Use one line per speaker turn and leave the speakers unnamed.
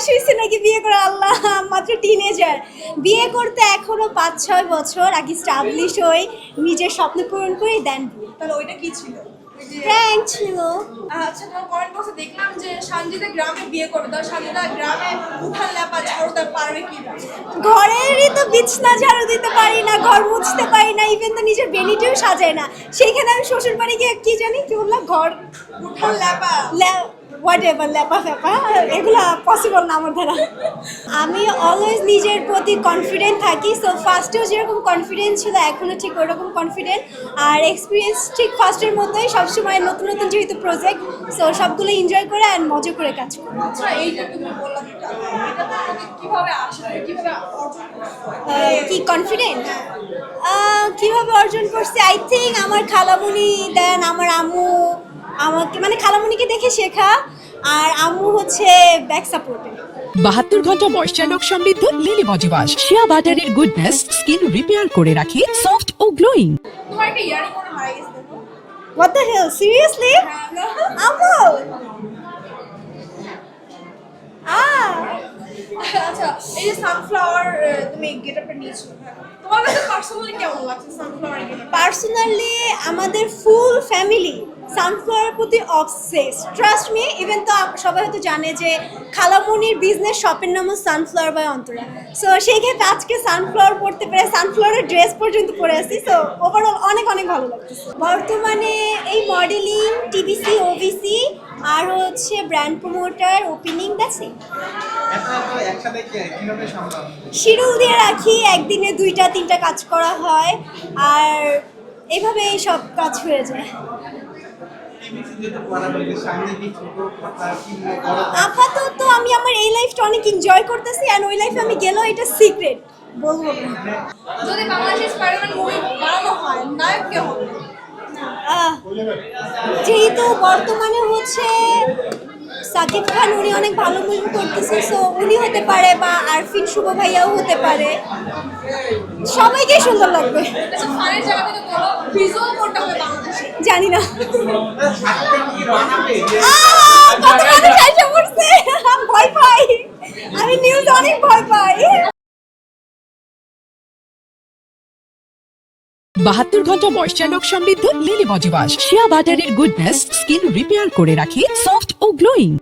বয়স হয়েছে নাকি বিয়ে করে, আল্লাহ মাত্র টিনেজার। বিয়ে করতে এখনো 5-6 বছর, আগে স্টাবলিশ হই, নিজের স্বপ্ন পূরণ করি, দেন
তাহলে ওইটা কি ছিল?
প্র্যাঙ্ক ছিল।
আচ্ছা, তোমার কমেন্ট বক্সে দেখলাম যে সঞ্জিতা গ্রামে বিয়ে করবে, তাহলে সঞ্জিতা গ্রামে উঠান লেপা ঝাড়ু দেওয়া পারবে কি না?
ঘরেরই তো বিছনা ঝাড়ু দিতে পারি না, ঘর মুছতে পারি না, ইভেন তো নিজের বেনিটিও সাজাই না। সেইখানে আমি শ্বশুর বাড়ি গিয়ে কি জানি কি বললাম, ঘর
উঠান লেপা
হোয়াট এভার লেপা ফেপা, এগুলো পসিবল না আমার দ্বারা। আমি অলওয়েজ নিজের প্রতি কনফিডেন্ট থাকি, সো ফার্স্টেও যেরকম কনফিডেন্স ছিল এখনও ঠিক ওরকম কনফিডেন্ট। আর এক্সপিরিয়েন্স ঠিক ফার্স্টের মতোই, সবসময় নতুন নতুন যেহেতু প্রজেক্ট, সো সবগুলো এনজয় করে অ্যান্ড মজা করে কাজ করি।
আচ্ছা, এই যে তুমি বললাম এটা তোমাকে কিভাবে আসে, কিভাবে অর্জন করতে?
কি কনফিডেন্ট কিভাবে অর্জন করছি, আই থিঙ্ক আমার খালামুনি দেন, আমার আম্মু আমাকে, মানে খালামুনিকে দেখে শেখা, আর আম্মু হচ্ছে ব্যাক সাপোর্টে।
72 ঘন্টা ময়েশ্চার লক সমৃদ্ধ লিলি বডি ওয়াশ, শিয়া বাটারের গুডনেস স্কিন রিপেয়ার করে রাখে সফট ও গ্লোয়িং।
তোমার একটা ইয়ারিং করে মারা গেছে দেখো।
What the hell, seriously? আম্মু
আচ্ছা, এই যে সানফ্লাওয়ার তুমি গেটআপটা নিয়েছো, তোমার কাছে পার্সোনালি কেমন লাগছে সানফ্লাওয়ার গেটআপ?
পার্সোনালি আমাদের ফুল ফ্যামিলি সানফ্লাওয়ারের প্রতি অবসেস, ট্রাস্ট মি। ইভেন তো সবাই হয়তো জানে যে খালামুনির বিজনেস শপের নামও সানফ্লাওয়ার বাই অন্তরা। সো সেই ক্ষেত্রে আজকে সানফ্লাওয়ার পরতে পেরে, সানফ্লাওয়ারের ড্রেস পর্যন্ত পরে আসি, সো ওভারঅল অনেক অনেক ভালো লাগতেছে। বর্তমানে এই মডেলিং, টিভিসি, ওভিসি, আর হচ্ছে brand promoter, opening, that's it. Schedule দিয়ে রাখি, একদিনে 2-3টা কাজ করা হয়, আর এভাবে সব কাজ হয়ে যায়। আপাতত আমি আমার এই লাইফটা অনেক এনজয় করতেছি, অ্যান্ড ওই লাইফে আমি গেলেও এটা সিক্রেট বলবো না।
যদি বাংলাদেশে স্পাইডারম্যান মুভি বানানো হয়, নায়ক কে হবে?
যেহেতু বর্তমানে হচ্ছে সাকিব খান, উনি অনেক ভালো মুভি করতেছে, সো উনি হতে পারে, বা আরফিন শুভ ভাইয়াও হতে পারে, সবাইকে সুন্দর লাগবে।
আচ্ছা, ফানের জায়গা থেকে বলো ভিজুয়াল কোনটা হবে বাংলাদেশে?
জানি না, কত মানুষ আইসা পড়ছে, ভয় পাই আমি, নিউজ অনেক ভয় পাই।
72 ঘন্টা ময়েশ্চার লক সমৃদ্ধ লিলি বডি ওয়াশ, শিয়া বাটারের গুডনেস স্কিন রিপেয়ার করে রাখে সফট ও গ্লোয়িং।